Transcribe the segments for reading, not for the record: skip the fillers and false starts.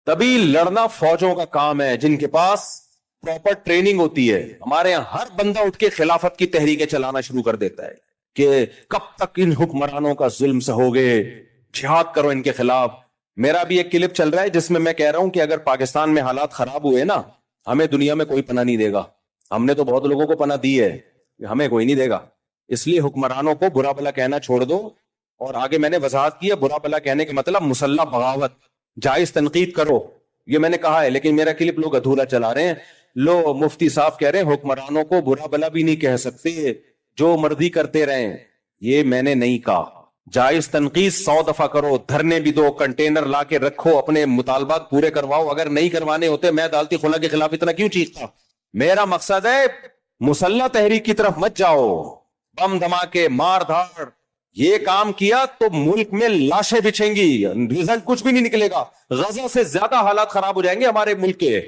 تبھی لڑنا فوجوں کا کام ہے جن کے پاس پراپر ٹریننگ ہوتی ہے. ہمارے یہاں ہر بندہ اٹھ کے خلافت کی تحریکیں چلانا شروع کر دیتا ہے کہ کب تک ان حکمرانوں کا ظلم سہوگے, جہاد کرو ان کے خلاف. میرا بھی ایک کلپ چل رہا ہے جس میں میں کہہ رہا ہوں کہ اگر پاکستان میں حالات خراب ہوئے نا, ہمیں دنیا میں کوئی پناہ نہیں دے گا. ہم نے تو بہت لوگوں کو پناہ دی ہے, ہمیں کوئی نہیں دے گا. اس لیے حکمرانوں کو برا بھلا کہنا چھوڑ دو. اور آگے میں نے وضاحت کی ہے, برا بھلا کہنے کے مطلب مسلح بغاوت, جائز تنقید کرو, یہ میں نے کہا ہے. لیکن میرا کلپ لوگ ادھورا چلا رہے ہیں. لو مفتی صاحب کہہ رہے ہیں حکمرانوں کو برا بھلا بھی نہیں کہہ سکتے, جو مرضی کرتے رہیں. یہ میں نے نہیں کہا. جائز تنقید 100 دفعہ کرو, دھرنے بھی دو, کنٹینر لا کے رکھو, اپنے مطالبات پورے کرواؤ. اگر نہیں کروانے ہوتے میں عدالتی خلا کے خلاف اتنا کیوں چیختا. میرا مقصد ہے مسلح تحریک کی طرف مت جاؤ. بم دھماکے, مار دھاڑ, یہ کام کیا تو ملک میں لاشیں بچھیں گی, رزلٹ کچھ بھی نہیں نکلے گا. غزہ سے زیادہ حالات خراب ہو جائیں گے ہمارے ملک کے,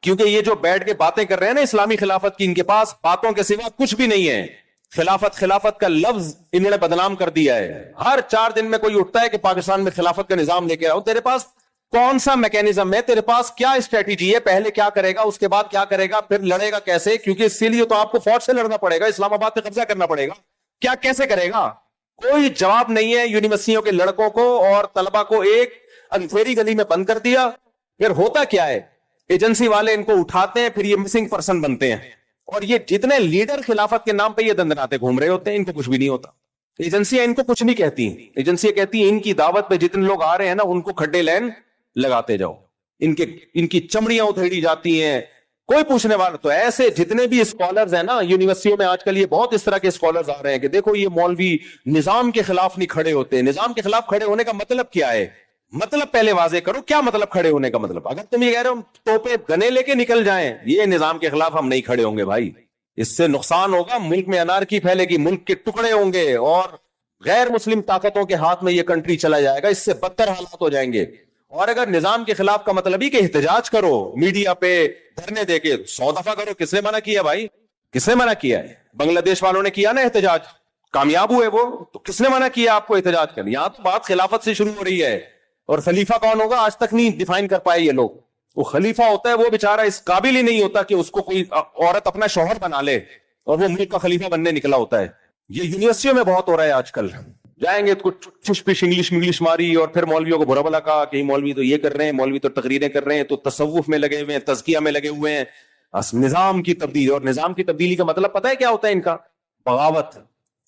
کیونکہ یہ جو بیٹھ کے باتیں کر رہے ہیں نا اسلامی خلافت کی, ان کے پاس باتوں کے سوا کچھ بھی نہیں ہے. خلافت کا لفظ انہوں نے بدنام کر دیا ہے. ہر 4 دن میں کوئی اٹھتا ہے کہ پاکستان میں خلافت کا نظام لے کے آؤ. تیرے پاس کون سا میکینزم ہے, تیرے پاس کیا اسٹریٹجی ہے, پہلے کیا کرے گا, اس کے بعد کیا کرے گا, پھر لڑے گا کیسے؟ کیونکہ اس لیے تو آپ کو فوج سے لڑنا پڑے گا, اسلام آباد پہ قبضہ کرنا پڑے گا. کیا کیسے کرے گا؟ کوئی جواب نہیں ہے. یونیورسٹیوں کے لڑکوں کو اور طلبہ کو ایک اندھیری گلی میں بند کر دیا. پھر ہوتا کیا ہے, ایجنسی والے ان کو اٹھاتے ہیں, پھر یہ مسنگ پرسن بنتے ہیں. اور یہ جتنے لیڈر خلافت کے نام پہ یہ دندناتے گھوم رہے ہوتے ہیں, ان کو کچھ بھی نہیں ہوتا. ایجنسیاں ان کو کچھ نہیں کہتی. ایجنسیاں کہتی ہیں ان کی دعوت پہ جتنے لوگ آ رہے ہیں نا ان کو کھڈے لین لگاتے جاؤ, ان کی چمڑیاں اتھیڑی جاتی ہیں, کوئی پوچھنے والا. تو ایسے جتنے بھی اسکالرز ہیں نا یونیورسٹیوں میں آج کل, یہ بہت اس طرح کے اسکالرز آ رہے ہیں کہ دیکھو یہ مولوی نظام کے خلاف نہیں کھڑے ہوتے. نظام کے خلاف کھڑے ہونے کا مطلب کیا ہے؟ مطلب پہلے واضح کرو, کیا مطلب کھڑے ہونے کا مطلب؟ اگر تم یہ کہہ رہے ہو توپے گنے لے کے نکل جائیں, یہ نظام کے خلاف ہم نہیں کھڑے ہوں گے بھائی. اس سے نقصان ہوگا, ملک میں انارکی پھیلے گی, ملک کے ٹکڑے ہوں گے, اور غیر مسلم طاقتوں کے ہاتھ میں یہ کنٹری چلا جائے گا. اس سے بدتر حالات ہو جائیں گے. اور اگر نظام کے خلاف کا مطلب ہی کہ احتجاج کرو, میڈیا پہ دھرنے دے کے 100 دفعہ کرو, کس نے منع کیا بھائی؟ کس نے منع کیا ہے؟ بنگلہ دیش والوں نے کیا نا احتجاج, کامیاب ہوئے وہ, تو کس نے منع کیا آپ کو احتجاج کرنے؟ یہاں تو بات خلافت سے شروع ہو رہی ہے. اور خلیفہ کون ہوگا آج تک نہیں ڈیفائن کر پائے یہ لوگ. وہ خلیفہ ہوتا ہے وہ بیچارہ اس قابل ہی نہیں ہوتا کہ اس کو کوئی عورت اپنا شوہر بنا لے, اور وہ ملک کا خلیفہ بننے نکلا ہوتا ہے. یہ یونیورسٹیوں میں بہت ہو رہا ہے آج کل. جائیں گے تو چش پش انگلش ماری, اور پھر مولویوں کو برا بھلا کہا کہ مولوی تو یہ کر رہے ہیں, مولوی تو تقریریں کر رہے ہیں, تو تصوف میں لگے ہوئے ہیں, تزکیہ میں لگے ہوئے ہیں, نظام کی تبدیلی. اور نظام کی تبدیلی کا مطلب پتہ ہے کیا ہوتا ہے ان کا؟ بغاوت.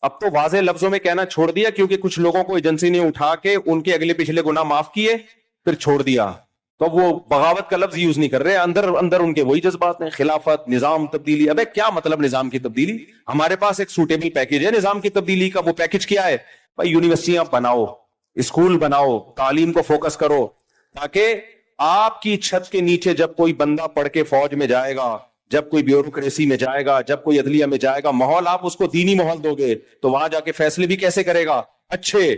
اب تو واضح لفظوں میں کہنا چھوڑ دیا, کیونکہ کچھ لوگوں کو ایجنسی نے اٹھا کے ان کے اگلے پچھلے گناہ معاف کیے پھر چھوڑ دیا, تو وہ بغاوت کا لفظ یوز نہیں کر رہے. اندر ان کے وہی جذبات ہیں, خلافت, نظام تبدیلی. ابے کیا مطلب نظام کی تبدیلی؟ ہمارے پاس ایک سوٹیبل پیکج ہے نظام کی تبدیلی کا. وہ پیکج کیا ہے بھائی؟ یونیورسٹیاں بناؤ, اسکول بناؤ, تعلیم کو فوکس کرو, تاکہ آپ کی چھت کے نیچے جب کوئی بندہ پڑھ کے فوج میں جائے گا, جب کوئی بیوروکریسی میں جائے گا, جب کوئی عدلیہ میں جائے گا, ماحول آپ اس کو دینی ماحول دو گے تو وہاں جا کے فیصلے بھی کیسے کرے گا؟ اچھے.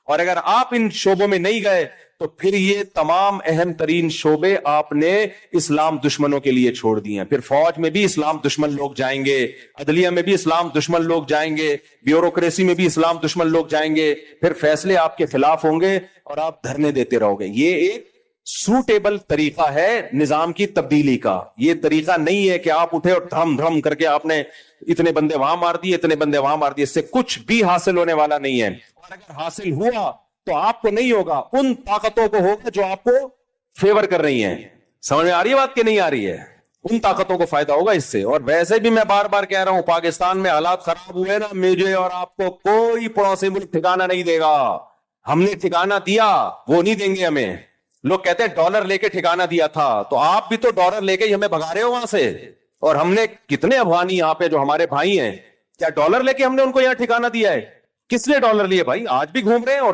اور اگر آپ ان شعبوں میں نہیں گئے تو پھر یہ تمام اہم ترین شعبے آپ نے اسلام دشمنوں کے لیے چھوڑ دیے ہیں. پھر فوج میں بھی اسلام دشمن لوگ جائیں گے, عدلیہ میں بھی اسلام دشمن لوگ جائیں گے, بیوروکریسی میں بھی اسلام دشمن لوگ جائیں گے. پھر فیصلے آپ کے خلاف ہوں گے اور آپ دھرنے دیتے رہو گے. یہ ایک سوٹیبل طریقہ ہے نظام کی تبدیلی کا. یہ طریقہ نہیں ہے کہ آپ اٹھے اور دھم دھم کر کے آپ نے اتنے بندے وہاں مار دیے, اتنے بندے وہاں مار دیے. اس سے کچھ بھی حاصل ہونے والا نہیں ہے. اور اگر حاصل ہوا تو آپ کو نہیں ہوگا, ان طاقتوں کو ہوگا جو آپ کو فیور کر رہی ہیں. سمجھ میں آ رہی ہے بات کہ نہیں آ رہی ہے؟ ان طاقتوں کو فائدہ ہوگا اس سے. اور ویسے بھی میں بار بار کہہ رہا ہوں, پاکستان میں حالات خراب ہوئے نا, مجھے اور آپ کو کوئی پڑوسی ملک ٹھکانہ نہیں دے گا. ہم نے ٹھکانہ دیا, وہ نہیں دیں گے ہمیں. لوگ کہتے ہیں ڈالر لے کے ٹھکانہ دیا تھا, تو آپ بھی تو ڈالر لے کے ہی ہمیں بھگا رہے ہو وہاں سے. اور ہم نے کتنے افغانی یہاں پہ جو ہمارے بھائی ہیں, کیا ڈالر لے کے ہم نے ان کو یہاں ٹھکانہ دیا ہے؟ کس نے ڈالر لیے بھائی؟ آج بھی گھوم رہے ہیں, اور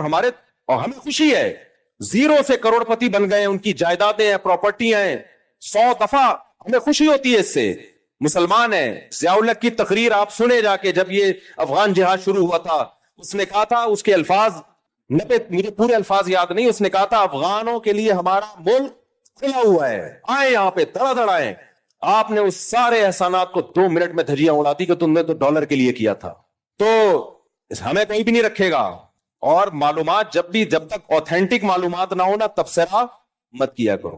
ہمیں خوشی ہے. 0 سے کروڑ پتی بن گئے, ان کی جائیدادیں ہیں, پراپرٹیاں ہیں. 100 دفعہ ہمیں خوشی ہوتی ہے اس سے. مسلمان ہیں. ضیاء الحق کی تقریر آپ سنے جا کے, جب یہ افغان جہاد شروع ہوا تھا, اس نے کہا تھا, اس کے الفاظ 90, مجھے پورے الفاظ یاد نہیں, اس نے کہا تھا افغانوں کے لیے ہمارا ملک کھلا ہوا ہے, آئے یہاں پہ دڑا دڑ آئے. آپ نے اس سارے احسانات کو 2 منٹ میں دھجیاں اڑا دی کہ تم نے تو ڈالر کے لیے کیا تھا. تو ہمیں کوئی بھی نہیں رکھے گا. اور معلومات جب تک آتھینٹک معلومات نہ ہو نا, تبصرہ مت کیا کرو.